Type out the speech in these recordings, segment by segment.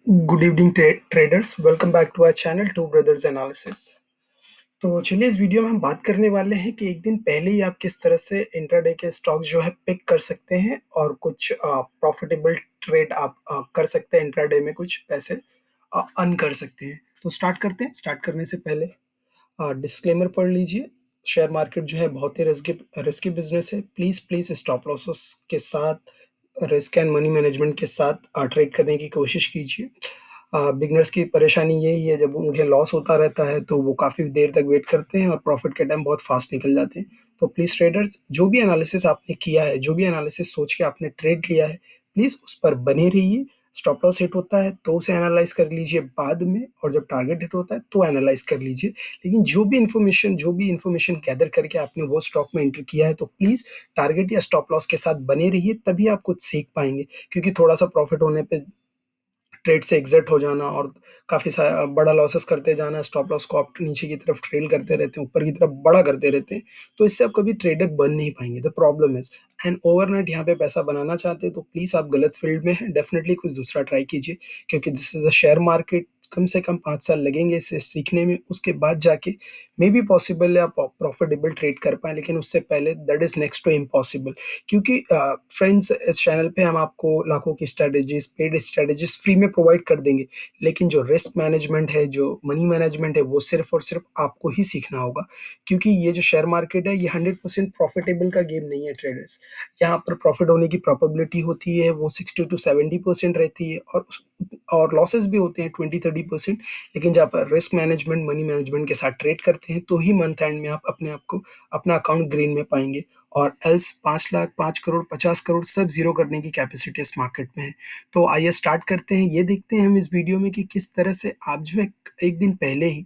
Good evening traders, welcome back to our channel two brothers analysis. तो चलिए इस video में हम बात करने वाले हैं कि एक दिन पहले ही आप किस तरह से इंट्राडे के स्टॉक जो है पिक कर सकते हैं और कुछ प्रॉफिटेबल ट्रेड आप कर सकते हैं। इंट्राडे में कुछ पैसे अर्न कर सकते हैं। तो स्टार्ट करते हैं। स्टार्ट करने से पहले डिस्क्लेमर पढ़ लीजिए। शेयर मार्केट जो है बहुत ही रिस्की रिस्की बिजनेस है। प्लीज़ प्लीज़ स्टॉप लॉसेस के साथ, रिस्क एंड मनी मैनेजमेंट के साथ ट्रेड करने की कोशिश कीजिए। बिगनर्स की परेशानी यही है, जब उन्हें लॉस होता रहता है तो वो काफ़ी देर तक वेट करते हैं और प्रॉफिट के टाइम बहुत फास्ट निकल जाते हैं। तो प्लीज़ ट्रेडर्स, जो भी एनालिसिस आपने किया है, जो भी एनालिसिस सोच के आपने ट्रेड लिया है, प्लीज़ उस पर बने रहिए। स्टॉप लॉस हिट होता है तो उसे एनालाइज कर लीजिए बाद में, और जब टारगेट हिट होता है तो एनालाइज कर लीजिए। लेकिन जो भी इन्फॉर्मेशन गैदर करके आपने वो स्टॉक में एंटर किया है, तो प्लीज़ टारगेट या स्टॉप लॉस के साथ बने रहिए, तभी आप कुछ सीख पाएंगे। क्योंकि थोड़ा सा प्रॉफिट होने पे ट्रेड से एग्जिट हो जाना और काफ़ी बड़ा लॉसेस करते जाना, स्टॉप लॉस को आप नीचे की तरफ ट्रेल करते रहते हैं, ऊपर की तरफ बड़ा करते रहते हैं, तो इससे आप कभी ट्रेडर बन नहीं पाएंगे। The problem is, and overnight यहाँ पे पैसा बनाना चाहते हैं तो प्लीज़ आप गलत फील्ड में हैं। डेफिनेटली कुछ दूसरा ट्राई कीजिए, क्योंकि this is a share market. कम से कम 5 साल लगेंगे इसे सीखने में, उसके बाद जाके मे बी पॉसिबल है आप प्रॉफिटेबल ट्रेड कर पाएँ, लेकिन उससे पहले that is next to impossible. क्योंकि फ्रेंड्स, इस चैनल पे हम आपको लाखों की स्ट्रैटेजीज़, पेड स्ट्रैटेजीज़ फ्री में प्रोवाइड कर देंगे, लेकिन जो रिस्क मैनेजमेंट है, जो मनी मैनेजमेंट है, वो सिर्फ़ और सिर्फ़ आपको ही सीखना होगा। क्योंकि ये जो शेयर मार्केट है, ये 100% प्रॉफिटेबल का गेम नहीं है ट्रेडर्स। यहाँ पर प्रॉफिट होने की प्रोबेबिलिटी होती है वो 60 टू 70% रहती है, और लॉसेस भी होते हैं 20-30%। लेकिन जब आप रिस्क मैनेजमेंट, मनी मैनेजमेंट के साथ ट्रेड करते हैं, तो ही मंथ एंड में आप अपने आप को, अपना अकाउंट ग्रीन में पाएंगे। और एल्स 5 लाख, 5 करोड़, 50 करोड़ सब जीरो करने की कैपेसिटी इस मार्केट में है। तो आइए स्टार्ट करते हैं। ये देखते हैं हम इस वीडियो में कि किस तरह से आप जो है एक दिन पहले ही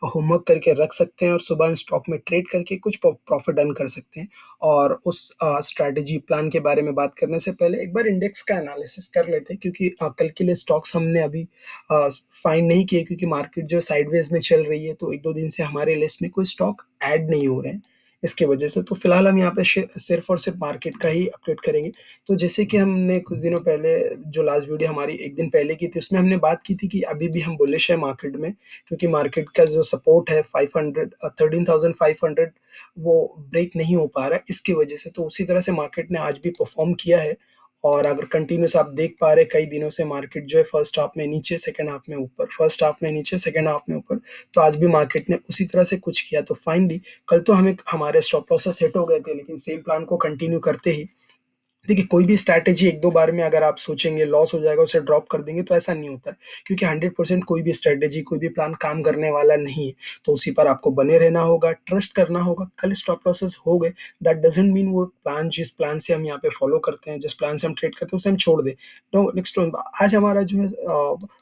होमवर्क करके रख सकते हैं और सुबह स्टॉक में ट्रेड करके कुछ प्रॉफिट अर्न कर सकते हैं। और उस स्ट्रैटेजी प्लान के बारे में बात करने से पहले एक बार इंडेक्स का एनालिसिस कर लेते हैं, क्योंकि कल के लिए स्टॉक्स हमने अभी फाइंड नहीं किए, क्योंकि मार्केट जो साइडवेज में चल रही है, तो 1-2 दिन से हमारे लिस्ट में कोई स्टॉक ऐड नहीं हो रहे हैं इसके वजह से। तो फिलहाल हम यहाँ पे सिर्फ और सिर्फ मार्केट का ही अपडेट करेंगे। तो जैसे कि हमने कुछ दिनों पहले, जो लास्ट वीडियो हमारी एक दिन पहले की थी, उसमें हमने बात की थी कि अभी भी हम बुलिश है मार्केट में, क्योंकि मार्केट का जो सपोर्ट है 500, 13,500, वो ब्रेक नहीं हो पा रहा है इसकी वजह से। तो उसी तरह से मार्केट ने आज भी परफॉर्म किया है। और अगर कंटिन्यूस आप देख पा रहे कई दिनों से, मार्केट जो है फर्स्ट हाफ में नीचे, सेकंड हाफ में ऊपर, फर्स्ट हाफ में नीचे, सेकंड हाफ में ऊपर। तो आज भी मार्केट ने उसी तरह से कुछ किया। तो फाइनली कल तो हमें हमारे स्टॉप लॉसेस सेट हो गए थे, लेकिन सेम प्लान को कंटिन्यू करते ही, देखिए कोई भी स्ट्रैटेजी 1-2 बार में अगर आप सोचेंगे लॉस हो जाएगा, उसे ड्रॉप कर देंगे, तो ऐसा नहीं होता है। क्योंकि 100% कोई भी स्ट्रैटेजी, कोई भी प्लान काम करने वाला नहीं है। तो उसी पर आपको बने रहना होगा, ट्रस्ट करना होगा। कल स्टॉप लॉसेस हो गए, दैट डजंट मीन वो प्लान, जिस प्लान से हम यहाँ पे फॉलो करते हैं, जिस प्लान से हम ट्रेड करते हैं, उसे हम छोड़ दें। नो, नेक्स्ट आज हमारा जो है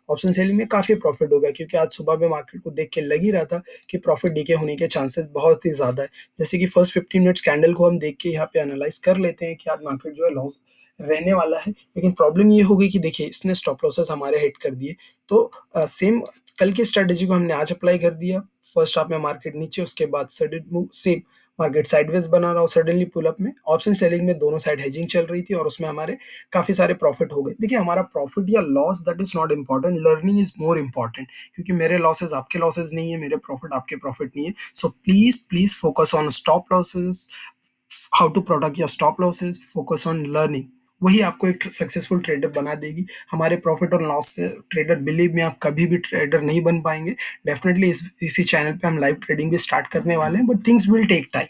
ऑप्शन सेलिंग में काफ़ी प्रॉफिट हो गया, क्योंकि आज सुबह में मार्केट को देख के लग ही रहा था कि प्रॉफिट डीके होने के चांसेस बहुत ही ज़्यादा है। जैसे कि फर्स्ट 15 मिनट्स कैंडल को हम देख के यहाँ पे एनालाइज कर लेते हैं कि आज मार्केट जो है लॉस रहने वाला है। लेकिन प्रॉब्लम ये हो गई कि देखिए इसने स्टॉप लॉसेस हमारे हिट कर दिए। तो सेम कल की स्ट्रेटेजी को हमने आज अप्लाई कर दिया। फर्स्ट हाफ में मार्केट नीचे, उसके बाद sudden move, same market sideways बना रहा और सडनली पुल अप में ऑप्शन सेलिंग में दोनों साइड हेजिंग चल रही थी, और उसमें हमारे काफी सारे प्रॉफिट हो गए। देखिए हमारा प्रॉफिट या loss that is not important, learning is more important. क्योंकि मेरे लॉसेज आपके लॉसेज नहीं है, मेरे प्रॉफिट आपके प्रॉफिट नहीं है। So please please focus on stop losses, how to protect your stop losses, focus on learning. वही आपको एक सक्सेसफुल ट्रेडर बना देगी। हमारे प्रॉफिट और लॉस से ट्रेडर, बिलीव में, आप कभी भी ट्रेडर नहीं बन पाएंगे। डेफिनेटली इसी चैनल पे हम लाइव ट्रेडिंग भी स्टार्ट करने वाले हैं, but things will take time.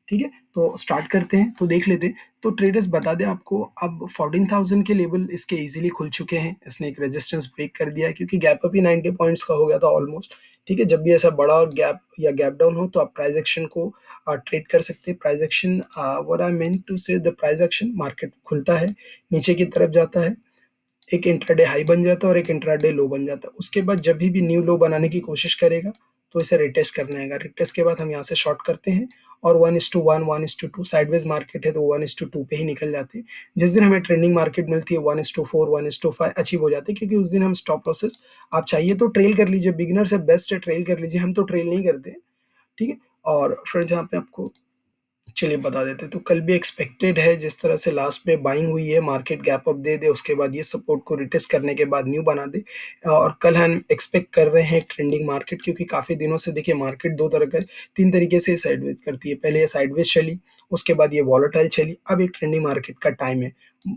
ठीक है, तो स्टार्ट करते हैं, तो देख लेते हैं। तो ट्रेडर्स बता दें आपको, अब 14,000 के लेवल इसके इजीली खुल चुके हैं। इसने एक रेजिस्टेंस ब्रेक कर दिया है, क्योंकि गैप अप ही 90 पॉइंट्स का हो गया था ऑलमोस्ट। ठीक है, जब भी ऐसा बड़ा गैप या गैप डाउन हो, तो आप प्राइस एक्शन को ट्रेड कर सकते हैं। Price action, what I mean to say, the price action, market खुलता है, नीचे की तरफ जाता है, एक इंट्राडे हाई बन जाता है और एक इंट्राडे लो बन जाता है। उसके बाद जब भी न्यू लो बनाने की कोशिश करेगा, तो इसे रिटेस्ट करना है। रिटेस्ट के बाद हम यहाँ से शॉर्ट करते हैं, और 1:1, 1:2, साइडवेज मार्केट है तो 1:2 पे ही निकल जाते हैं। जिस दिन हमें ट्रेंडिंग मार्केट मिलती है 1:4, 1:5 अचीव हो जाती है, क्योंकि उस दिन हम स्टॉप लॉसेस, आप चाहिए तो ट्रेल कर लीजिए, बिगिनर से बेस्ट है ट्रेल कर लीजिए, हम तो ट्रेल नहीं करते। ठीक है, और फिर जहाँ पे आपको चलिए बता देते हैं। तो कल भी एक्सपेक्टेड है जिस तरह से लास्ट में बाइंग हुई है, मार्केट गैप अप दे दे, उसके बाद ये सपोर्ट को रिटेस्ट करने के बाद न्यू बना दे। और कल हम एक्सपेक्ट कर रहे हैं ट्रेंडिंग मार्केट, क्योंकि काफ़ी दिनों से देखिए मार्केट दो तरह का, तीन तरीके से साइडवेज करती है। पहले ये साइडवेज चली, उसके बाद ये वॉलेटाइल चली, अब एक ट्रेंडिंग मार्केट का टाइम है।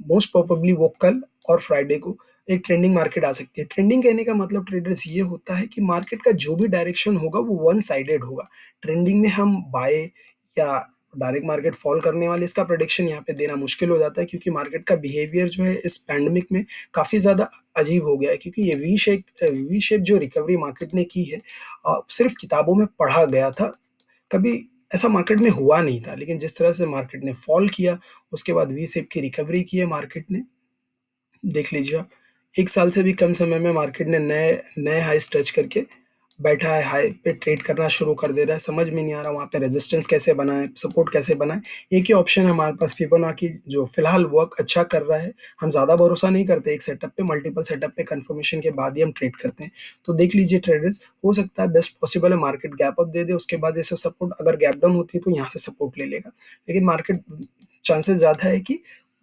मोस्ट प्रोबेबली वो कल और फ्राइडे को एक ट्रेंडिंग मार्केट आ सकती है। ट्रेंडिंग कहने का मतलब ट्रेडर्स ये होता है कि मार्केट का जो भी डायरेक्शन होगा वो वन साइडेड होगा। ट्रेंडिंग में हम बाय या डायरेक्ट मार्केट फॉल करने वाले, इसका प्रेडिक्शन यहाँ पे देना मुश्किल हो जाता है, क्योंकि मार्केट का बिहेवियर जो है इस पैंडेमिक में काफ़ी ज़्यादा अजीब हो गया है। क्योंकि ये वी शेप जो रिकवरी मार्केट ने की है, सिर्फ किताबों में पढ़ा गया था, कभी ऐसा मार्केट में हुआ नहीं था। लेकिन जिस तरह से मार्केट ने फॉल किया, उसके बाद वी शेप की रिकवरी की है मार्केट ने, देख लीजिए आप। 1 साल से भी कम समय में मार्केट ने नए नए हाईज़ टच करके बैठा है, हाई पे ट्रेड करना शुरू कर दे रहा है। समझ में नहीं आ रहा वहाँ पे रेजिस्टेंस कैसे बनाएँ, सपोर्ट कैसे बनाएँ। एक ही ऑप्शन है हमारे पास, फिबोनाची, जो फिलहाल वर्क अच्छा कर रहा है। हम ज़्यादा भरोसा नहीं करते एक सेटअप पे, मल्टीपल सेटअप पे कन्फर्मेशन के बाद ही हम ट्रेड करते हैं। तो देख लीजिए ट्रेडर्स, हो सकता है बेस्ट पॉसिबल है मार्केट गैप अप दे दे, उसके बाद ऐसे सपोर्ट, अगर गैप डाउन होती है तो यहाँ से सपोर्ट ले लेगा। लेकिन मार्केट चांसेस ज़्यादा है कि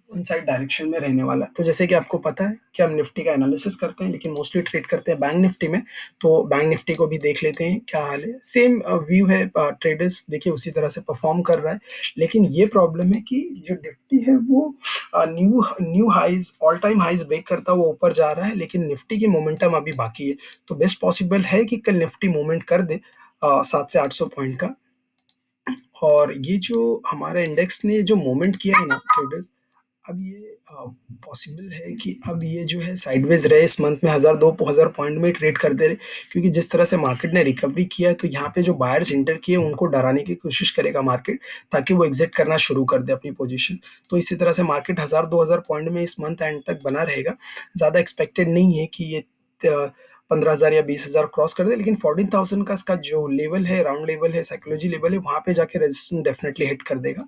वन साइड डायरेक्शन में रहने वाला है। तो जैसे कि आपको पता है कि हम निफ्टी का एनालिसिस करते हैं, लेकिन मोस्टली ट्रेड करते हैं बैंक निफ्टी में। तो बैंक निफ्टी को भी देख लेते हैं क्या हाल है। सेम व्यू है, ट्रेडर्स देखिए उसी तरह से परफॉर्म कर रहा है। लेकिन ये प्रॉब्लम है कि जो निफ्टी है वो new new highs, all time highs break करता हुआ ऊपर जा रहा है, लेकिन निफ्टी की मोमेंटम अभी बाकी है। तो बेस्ट पॉसिबल है कि कल निफ्टी मूवमेंट कर दे 700 से 800 पॉइंट का। और ये जो हमारा इंडेक्स ने जो मूवमेंट किया है ना ट्रेडर्स, अब ये पॉसिबल है कि अब ये जो है साइडवेज रहे इस मंथ में, 1000-2000 पॉइंट में ट्रेड करते रहे। क्योंकि जिस तरह से मार्केट ने रिकवरी किया है, तो यहाँ पे जो बायर्स इंटर किए उनको डराने की कोशिश करेगा मार्केट, ताकि वो एग्जिट करना शुरू कर दे अपनी पोजीशन। तो इसी तरह से मार्केट 1000-2000 पॉइंट में इस मंथ एंड तक बना रहेगा। ज़्यादा एक्सपेक्टेड नहीं है कि ये 15,000 या 20,000 क्रॉस कर दे, लेकिन 14,000 का इसका जो लेवल है, राउंड लेवल है, साइकोलॉजी लेवल है, वहाँ पे जाके रेजिस्टेंस डेफिनेटली हिट कर देगा।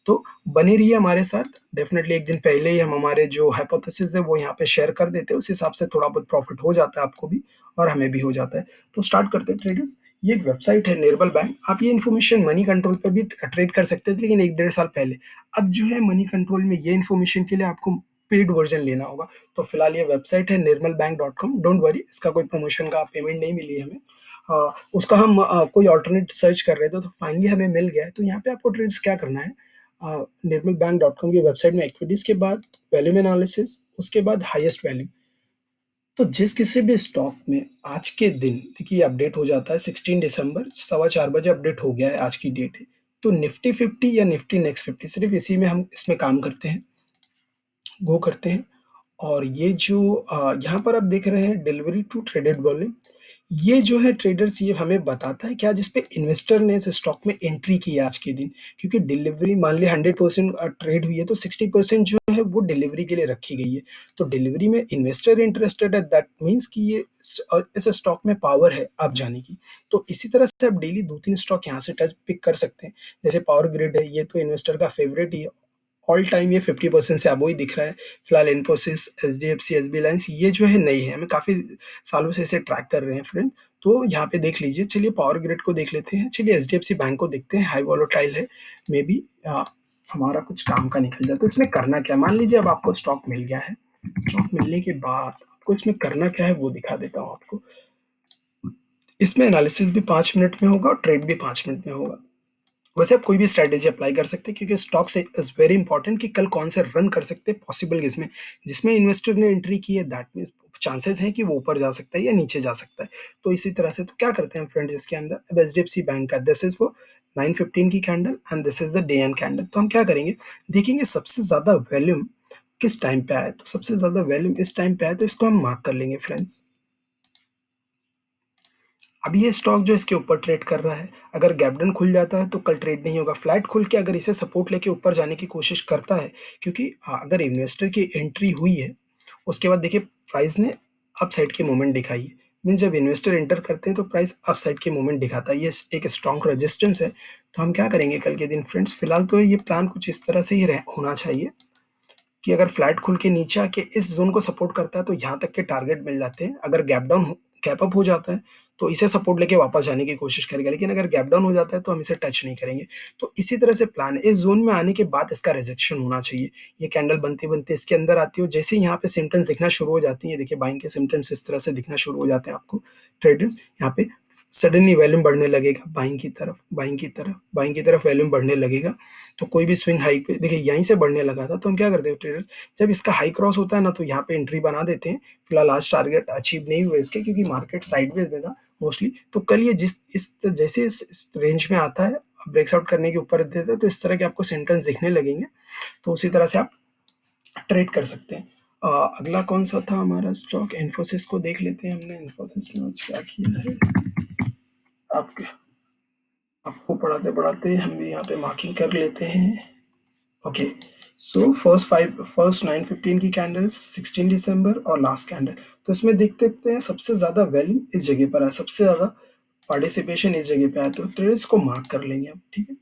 तो बने रहिए हमारे साथ। डेफिनेटली एक दिन पहले ही हम हमारे जो हाइपोथेसिस है वो यहाँ पे शेयर कर देते हैं, उस हिसाब से थोड़ा बहुत प्रॉफिट हो जाता है आपको भी और हमें भी हो जाता है। तो स्टार्ट करते हैं ट्रेडर्स। ये एक वेबसाइट है निर्मल बैंक, आप ये इन्फॉर्मेशन मनी कंट्रोल पर भी ट्रेड कर सकते थे, लेकिन 1-1.5 साल पहले। अब जो है मनी कंट्रोल में ये इन्फॉर्मेशन के लिए आपको पेड वर्जन लेना होगा। तो फिलहाल ये वेबसाइट है निर्मलbank.com। डोंट वरी, इसका कोई प्रमोशन का पेमेंट नहीं मिली है हमें। उसका हम कोई ऑल्टरनेट सर्च कर रहे थे, तो फाइनली हमें मिल गया है। तो यहाँ पे आपको ट्रेड्स क्या करना है, निर्मल बैंक डॉट कॉम की वेबसाइट में इक्विटीज के बाद वैल्यूम एनालिसिस, उसके बाद हाईएस्ट वैल्यू। तो जिस किसी भी स्टॉक में आज के दिन देखिए अपडेट हो जाता है 16 दिसंबर, 4:15 बजे अपडेट हो गया है, आज की डेट है। तो निफ्टी 50 या निफ्टी नेक्स्ट 50, सिर्फ इसी में हम इसमें काम करते हैं, गो करते हैं। और ये जो यहाँ पर आप देख रहे हैं डिलीवरी टू ट्रेडेड वॉल्यूम, ये जो है ट्रेडर्स ये हमें बताता है क्या, जिस पे इन्वेस्टर ने इस स्टॉक में एंट्री की है आज के दिन। क्योंकि डिलीवरी मान लिया 100% ट्रेड हुई है, तो 60% जो है वो डिलीवरी के लिए रखी गई है। तो डिलीवरी में इन्वेस्टर इंटरेस्टेड है, दैट मीन्स कि ये इस स्टॉक में पावर है आप जाने की। तो इसी तरह से आप डेली 2-3 स्टॉक यहाँ से टच पिक कर सकते हैं। जैसे पावर ग्रिड है, ये तो इन्वेस्टर का फेवरेट ही है, ऑल टाइम ये 50% से अबो ही दिख रहा है। फिलहाल इन्फोसिस, एचडीएफसी, एसबी लाइंस ये जो है नई है, हमें काफ़ी सालों से इसे ट्रैक कर रहे हैं फ्रेंड। तो यहाँ पे देख लीजिए। चलिए पावर ग्रिड को देख लेते हैं, चलिए एचडीएफसी बैंक को देखते हैं, हाई वॉलेटाइल है, मे बी हमारा कुछ काम का निकल जाता है। इसमें करना क्या, मान लीजिए अब आपको स्टॉक मिल गया है, स्टॉक मिलने के बाद आपको इसमें करना क्या है वो दिखा देता हूँ आपको। इसमें एनालिसिस भी 5 मिनट में होगा और ट्रेड भी 5 मिनट में होगा। वैसे आप कोई भी स्ट्रैटेजी अप्लाई कर सकते हैं, क्योंकि स्टॉक से इज वेरी इंपॉर्टेंट कि कल कौन से रन कर सकते हैं पॉसिबल केस में। जिसमें इन्वेस्टर ने एंट्री की है, दैट मीन चांसेस है कि वो ऊपर जा सकता है या नीचे जा सकता है। तो इसी तरह से तो क्या करते हैं फ्रेंड्स इसके अंदर, अब H D F C bank का दिस इज वो 9:15 की candle and this is the day end candle. तो हम क्या करेंगे, देखेंगे सबसे ज्यादा वैल्यूम किस टाइम पे आया। तो सबसे ज्यादा वैल्यूम इस टाइम पे आया, तो इसको हम मार्क कर लेंगे फ्रेंड्स। अब ये स्टॉक जो इसके ऊपर ट्रेड कर रहा है, अगर गैप डाउन खुल जाता है तो कल ट्रेड नहीं होगा। फ्लैट खुल के अगर इसे सपोर्ट लेके ऊपर जाने की कोशिश करता है, क्योंकि अगर इन्वेस्टर की एंट्री हुई है, उसके बाद देखिए प्राइस ने अप साइड की मूवमेंट दिखाई है। मीन्स जब इन्वेस्टर एंटर करते हैं तो प्राइस अप साइड की मूवमेंट दिखाता है, ये एक स्ट्रॉन्ग रेजिस्टेंस है। तो हम क्या करेंगे कल के दिन फ्रेंड्स, फिलहाल तो ये प्लान कुछ इस तरह से ही होना चाहिए कि अगर फ्लैट खुल के नीचे आके इस जोन को सपोर्ट करता है तो यहाँ तक के टारगेट मिल जाते हैं। अगर गैप अप हो जाता है तो इसे सपोर्ट लेके वापस जाने की कोशिश करेगा, लेकिन अगर गैप डाउन हो जाता है तो हम इसे टच नहीं करेंगे। तो इसी तरह से प्लान है, इस ज़ोन में आने के बाद इसका रिजेक्शन होना चाहिए। ये कैंडल बनते-बनते इसके अंदर आती है और जैसे ही यहाँ पे सिम्पटम्स दिखना शुरू हो जाती हैं, देखिए बाइंग के सिम्पटम्स इस तरह से दिखना शुरू हो जाते हैं आपको ट्रेडर्स, यहाँ पे सडनली वॉल्यूम बढ़ने लगेगा बाइंग की तरफ, बाइंग की तरफ, बाइंग की तरफ वॉल्यूम बढ़ने लगेगा। तो कोई भी स्विंग हाई पे देखिए यहीं से बढ़ने लगा था, तो हम क्या करते हैं ट्रेडर्स, जब इसका हाई क्रॉस होता है ना तो यहाँ पे एंट्री बना देते हैं। फिलहाल आज टारगेट अचीव नहीं हुए इसके, क्योंकि मार्केट साइडवेज में था मोस्टली। तो कल ये जिस इस जैसे इस रेंज में आता है, ब्रेक्स आउट करने के ऊपर देता है, तो इस तरह के आपको सेंटेंस दिखने लगेंगे। तो उसी तरह से आप ट्रेड कर सकते हैं। अगला कौन सा था हमारा स्टॉक, इन्फोसिस को देख लेते हैं। हमने इन्फोसिस ने आज क्या किया है, आपके आपको पढ़ाते पढ़ाते हम भी यहाँ पे मार्किंग कर लेते हैं। ओके, सो फर्स्ट 9:15 की कैंडल्स 16 दिसंबर और लास्ट कैंडल, तो इसमें देखते देखते हैं सबसे ज़्यादा वैल्यू इस जगह पर है, सबसे ज़्यादा पार्टिसिपेशन इस जगह पे है, तो ट्रेड्स को मार्क कर लेंगे अब, ठीक है।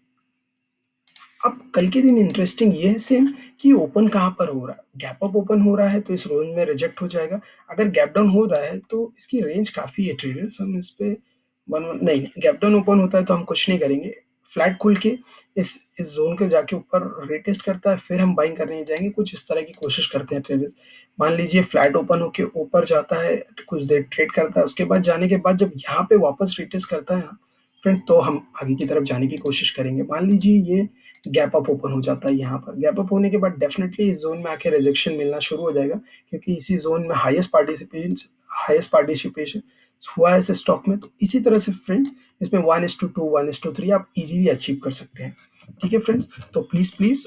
अब कल के दिन इंटरेस्टिंग ये है सेम कि ओपन कहाँ पर हो रहा है, गैप अप ओपन हो रहा है तो इस रेंज में रिजेक्ट हो जाएगा। अगर गैप डाउन हो रहा है तो इसकी रेंज काफ़ी है ट्रेडर्स, हम इस पे नहीं, गैप डाउन ओपन होता है तो हम कुछ नहीं करेंगे। फ्लैट खुल के इस जोन के जाके ऊपर रिटेस्ट करता है, फिर हम बाइंग करने जाएंगे, कुछ इस तरह की कोशिश करते हैं ट्रेडर्स। मान लीजिए फ्लैट ओपन होके ऊपर जाता है, कुछ देर ट्रेड करता है, उसके बाद जाने के बाद जब यहाँ पे वापस रिटेस्ट करता है ना फ्रेंड, तो हम आगे की तरफ जाने की कोशिश करेंगे। मान लीजिए ये गैप अप ओपन हो जाता है, यहाँ पर गैप अप होने के बाद डेफिनेटली इस जोन में आके रिजेक्शन मिलना शुरू हो जाएगा, क्योंकि इसी जोन में हाईएस्ट पार्टिसिपेशन हुआ है इस स्टॉक में। तो इसी तरह से फ्रेंड्स इसमें 1:2 1:3 आप इजीली अचीव कर सकते हैं, ठीक है फ्रेंड्स। तो प्लीज़ प्लीज़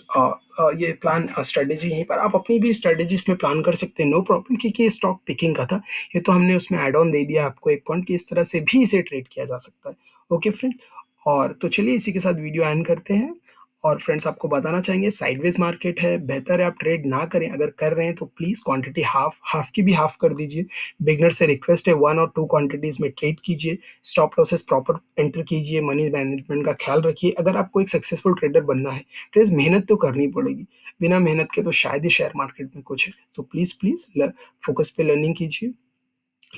ये प्लान स्ट्रेटेजी यहीं पर आप अपनी भी स्ट्रेटेजी इसमें प्लान कर सकते हैं, नो प्रॉब्लम, क्योंकि ये स्टॉक पिकिंग का था। ये तो हमने उसमें ऐड ऑन दे दिया आपको एक पॉइंट कि इस तरह से भी इसे ट्रेड किया जा सकता है। ओके फ्रेंड्स, और तो चलिए इसी के साथ वीडियो एंड करते हैं। और फ्रेंड्स आपको बताना चाहेंगे साइडवेज मार्केट है, बेहतर है आप ट्रेड ना करें, अगर कर रहे हैं तो प्लीज़ क्वांटिटी हाफ हाफ की भी हाफ कर दीजिए। बिगनर से रिक्वेस्ट है 1 और 2 क्वांटिटीज़ में ट्रेड कीजिए, स्टॉप लॉसेस प्रॉपर एंटर कीजिए, मनी मैनेजमेंट का ख्याल रखिए। अगर आपको एक सक्सेसफुल ट्रेडर बनना है, ट्रेड्स मेहनत तो करनी पड़ेगी, बिना मेहनत के तो शायद ही शेयर मार्केट में कुछ है। तो प्लीज़ प्लीज़ फोकस पे लर्निंग कीजिए,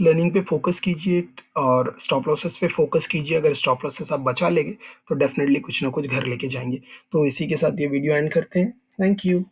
लर्निंग पे फोकस कीजिए और स्टॉप लॉसेस पे फोकस कीजिए। अगर स्टॉप लॉसेस आप बचा लेंगे तो डेफिनेटली कुछ ना कुछ घर लेके जाएंगे। तो इसी के साथ ये वीडियो एंड करते हैं। Thank you.